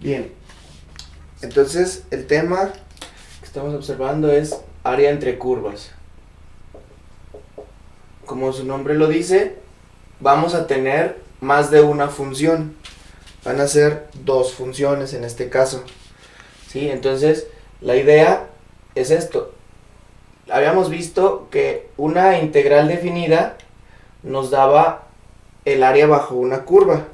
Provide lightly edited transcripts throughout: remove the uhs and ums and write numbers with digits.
Bien, entonces el tema que estamos observando es área entre curvas. Como su nombre lo dice, vamos a tener más de una función. Van a ser dos funciones en este caso. ¿Sí? Entonces, la idea es esto. Habíamos visto que una integral definida nos daba el área bajo una curva.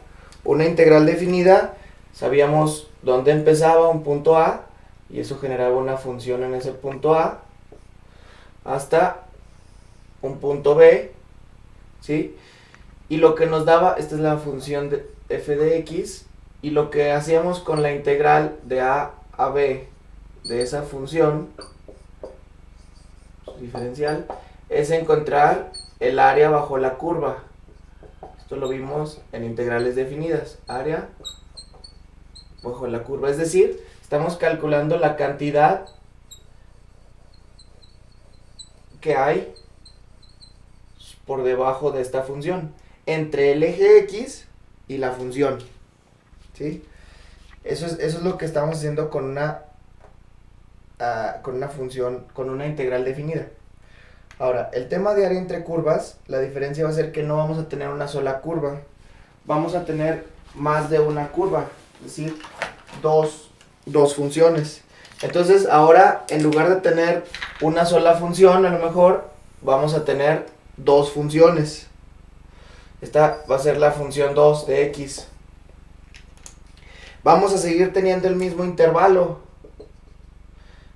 Una integral definida, sabíamos dónde empezaba un punto A y eso generaba una función en ese punto A hasta un punto B, ¿sí? Y lo que nos daba, esta es la función de f de x, y lo que hacíamos con la integral de a b de esa función diferencial es encontrar el área bajo la curva. Esto lo vimos en integrales definidas, área bajo la curva, es decir, estamos calculando la cantidad que hay por debajo de esta función entre el eje x y la función, ¿sí? Eso es lo que estamos haciendo con una función, con una integral definida. Ahora, el tema de área entre curvas, la diferencia va a ser que no vamos a tener una sola curva, vamos a tener más de una curva, es decir, dos funciones. Entonces, ahora, en lugar de tener una sola función, a lo mejor vamos a tener dos funciones. Esta va a ser la función 2 de x. Vamos a seguir teniendo el mismo intervalo,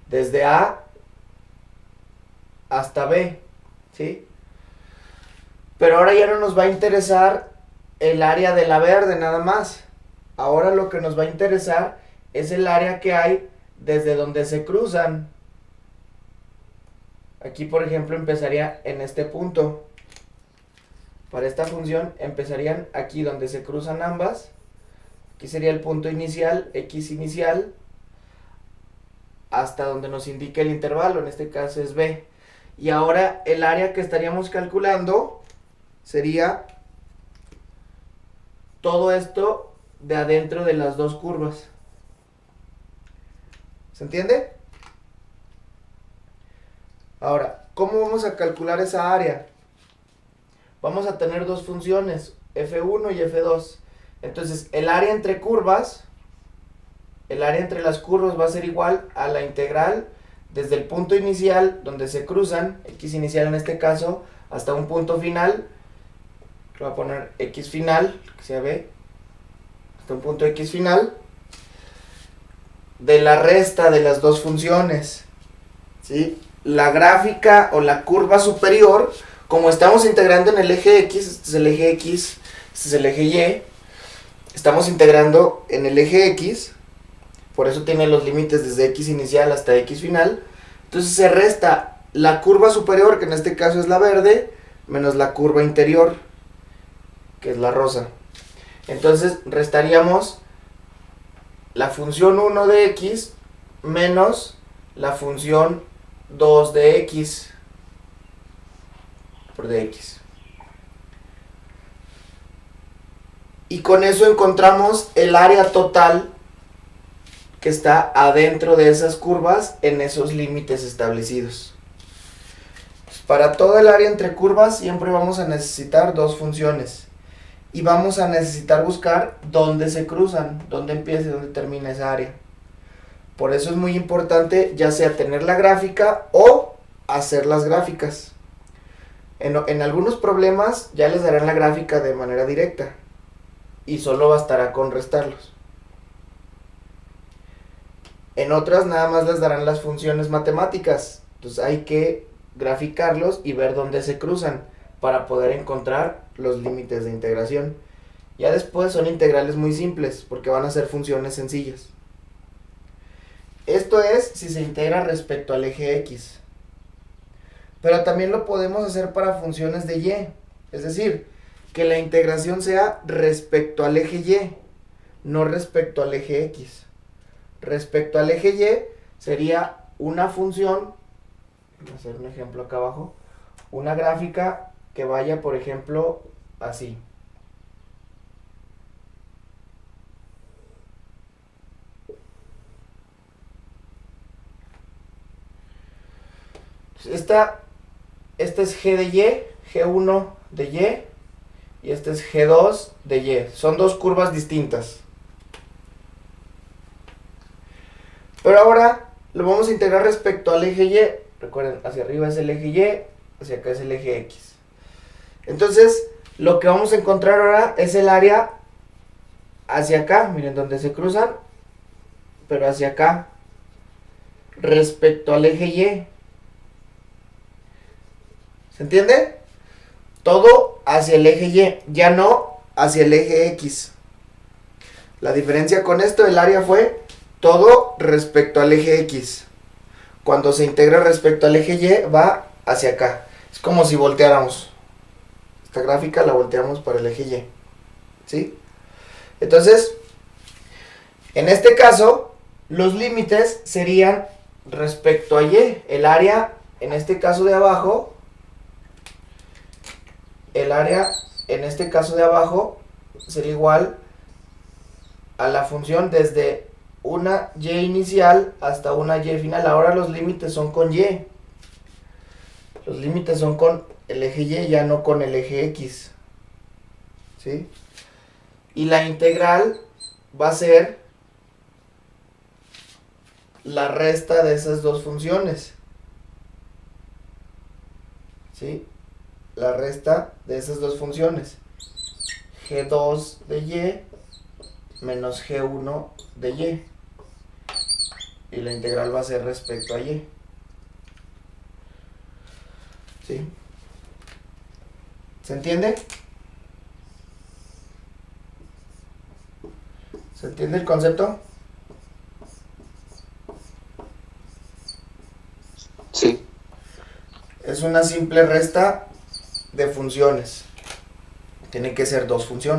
desde A hasta B, ¿sí? Pero ahora ya no nos va a interesar el área de la verde nada más. Ahora lo que nos va a interesar es el área que hay desde donde se cruzan. Aquí, por ejemplo, empezaría en este punto. Para esta función empezarían aquí donde se cruzan ambas. Aquí sería el punto inicial, x inicial, hasta donde nos indique el intervalo, en este caso es b. Y ahora el área que estaríamos calculando sería todo esto de adentro de las dos curvas. ¿Se entiende? Ahora, ¿cómo vamos a calcular esa área? Vamos a tener dos funciones, f1 y f2. Entonces, el área entre curvas, el área entre las curvas va a ser igual a la integral desde el punto inicial donde se cruzan, x inicial en este caso, hasta un punto final, que voy a poner x final, que sea b, hasta un punto x final, de la resta de las dos funciones, ¿sí? La gráfica o la curva superior, como estamos integrando en el eje x, este es el eje x, este es el eje y, estamos integrando en el eje x, por eso tiene los límites desde x inicial hasta x final, entonces se resta la curva superior, que en este caso es la verde, menos la curva interior, que es la rosa. Entonces restaríamos la función 1 de x menos la función 2 de x por dx. Y con eso encontramos el área total que está adentro de esas curvas en esos límites establecidos. Para todo el área entre curvas siempre vamos a necesitar dos funciones. Y vamos a necesitar buscar dónde se cruzan, dónde empieza y dónde termina esa área. Por eso es muy importante ya sea tener la gráfica o hacer las gráficas. En algunos problemas ya les darán la gráfica de manera directa y solo bastará con restarlos. En otras nada más les darán las funciones matemáticas, entonces hay que graficarlos y ver dónde se cruzan para poder encontrar los límites de integración. Ya después son integrales muy simples porque van a ser funciones sencillas. Esto es si se integra respecto al eje x. Pero también lo podemos hacer para funciones de y. Es decir, que la integración sea respecto al eje y, no respecto al eje x. Respecto al eje y sería una función, voy a hacer un ejemplo acá abajo, una gráfica que vaya, por ejemplo, así. Esta es G de Y, G1 de Y este es G2 de Y. Son dos curvas distintas. Pero ahora lo vamos a integrar respecto al eje Y. Recuerden, hacia arriba es el eje Y, hacia acá es el eje X. Entonces, lo que vamos a encontrar ahora es el área hacia acá, miren, donde se cruzan, pero hacia acá, respecto al eje Y. ¿Se entiende? Todo hacia el eje Y, ya no hacia el eje X. La diferencia con esto, el área fue todo respecto al eje X. Cuando se integra respecto al eje Y, va hacia acá. Es como si volteáramos. Esta gráfica la volteamos para el eje Y. ¿Sí? Entonces, en este caso, los límites serían respecto a Y. El área, en este caso de abajo, sería igual a la función desde una Y inicial hasta una Y final. Ahora los límites son con Y. Los límites son con el eje Y, ya no con el eje X. ¿Sí? Y la integral va a ser la resta de esas dos funciones. ¿Sí? La resta de esas dos funciones. G2 de Y menos G1 de Y. Y la integral va a ser respecto a Y. ¿Sí? ¿Se entiende? ¿Se entiende el concepto? Sí. Es una simple resta de funciones. Tienen que ser dos funciones.